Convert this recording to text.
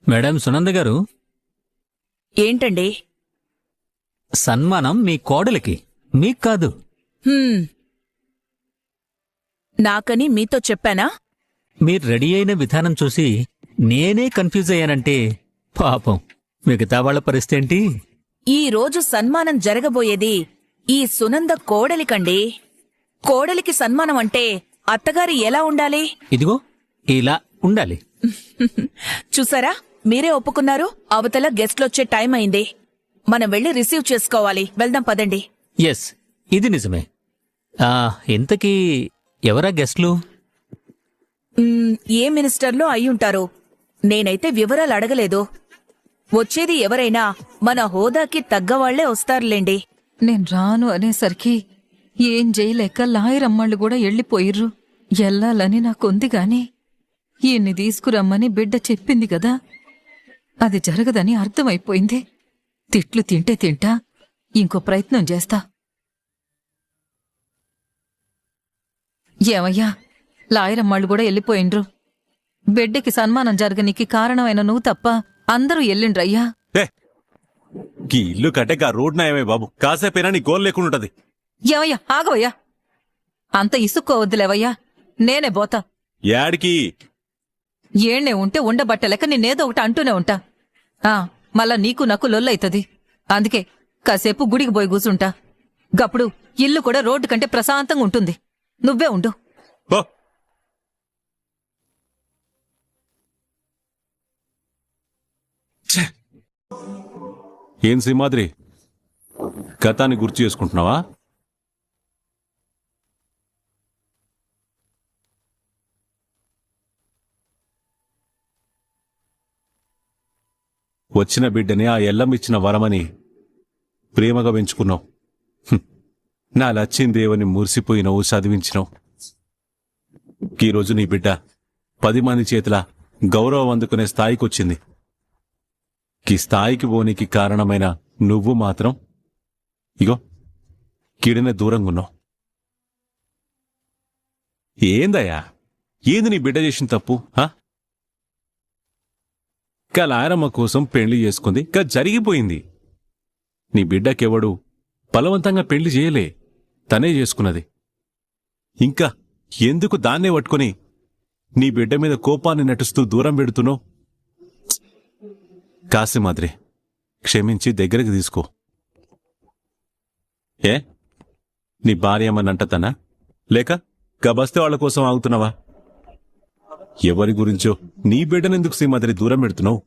Madam Sunanda గారు, ఏంటండి? సన్మానం మీ కోడలికి, మీకు కాదు. నాకని మీతో చెప్పానా? మీరు రెడీ అయిన విధానం చూసి నేనే కన్ఫ్యూజ్ అయ్యానంటే పాపం మిగతా వాళ్ళ పరిస్థితి ఏంటి? ఈ రోజు సన్మానం జరగబోయేది ఈ సునంద కోడలికండి. కోడలికి సన్మానం అంటే అత్తగారి ఎలా ఉండాలి? ఇదిగో ఇలా ఉండాలి. చూసారా, మీరే ఒప్పుకున్నారు. అవతల గెస్ట్లొచ్చే టైం అయింది. మనం వెళ్ళి రిసీవ్ చేసుకోవాలి. వెళ్దాం పదండి. ఎస్, ఇది నిజమే. ఇంతకీ ఎవరా గెస్ట్లు? ఏ మినిస్టర్లో అయ్యుంటారు. నేనైతే వివరాలు అడగలేదు. వచ్చేది ఎవరైనా మన హోదాకి తగ్గవాళ్లే వస్తారులేండి. నేను రాను అనేసరికి ఏం చేయలేక లాయరమ్మళ్ళు కూడా వెళ్ళిపోయిర్రు. ఎల్లాలని నాకుంది గాని ఈయన్ని తీసుకురమ్మని బిడ్డ చెప్పింది కదా, అది జరగదని అర్థమైపోయింది. తిట్లు తింటే తింటా, ఇంకో ప్రయత్నం చేస్తా. ఏమయ్యా, లాయరమ్మాళ్ళు కూడా వెళ్ళిపోయిండ్రు. బిడ్డకి సన్మానం జరగనికి కారణమైన నువ్వు తప్ప అందరూ ఎల్లిండ్రయ్యా. ఈ ఇల్లు కట్టెగా రోడ్ నయమే బాబు, కాసేపైనా నీ గోల్ లేకుండాది. ఏమయ్యా, ఆగవయ్యా, అంత ఇసుక్కోవద్దులేవయ్యా, నేనే పోతా. యాడికి? ఏణ్ణే ఉంటే ఉండబట్టలేక నిన్నేదో ఒకటి అంటూనే ఉంటా. మళ్ళా నీకు నాకు లొల్లైతది. అందుకే కాసేపు గుడికి పోయి కూసుంటా. గప్పుడు ఇల్లు కూడా రోడ్డు కంటే ప్రశాంతంగా ఉంటుంది. నువ్వే ఉండు. ఏం సింహాద్రి, గతాన్ని గుర్తు చేసుకుంటున్నావా? వచ్చిన బిడ్డని ఆ ఎల్లమిచ్చిన వరమని ప్రేమగా పెంచుకున్నావు. నా లచ్చిందేవని మురిసిపోయినావు, చదివించినావు. ఈరోజు నీ బిడ్డ 10 మంది చేతుల గౌరవం అందుకునే స్థాయికొచ్చింది. ఈ స్థాయికి పోనీకి కారణమైన నువ్వు మాత్రం ఇగో కిడిన దూరంగా ఉన్నావు. ఏందయ్యా, ఏంది నీ బిడ్డ చేసిన తప్పు? లాయరమ్మ కోసం పెళ్లి చేసుకుంది, జరిగిపోయింది. నీ బిడ్డకెవడు బలవంతంగా పెళ్లి చేయలే, తనే చేసుకున్నది. ఇంకా ఎందుకు దాన్నే పట్టుకుని నీ బిడ్డ మీద కోపాన్ని నటిస్తూ దూరం పెడుతున్నావు? కాసిమాద్రి, క్షమించి దగ్గరికి తీసుకో. నీ భార్య ఏమన్నంటతనా, లేక గబస్తే వాళ్ల కోసం ఆగుతున్నావా? ఎవరి గురించో నీ బిడ్డనెందుకు శ్రీమాద్రి దూరం పెడుతున్నావు?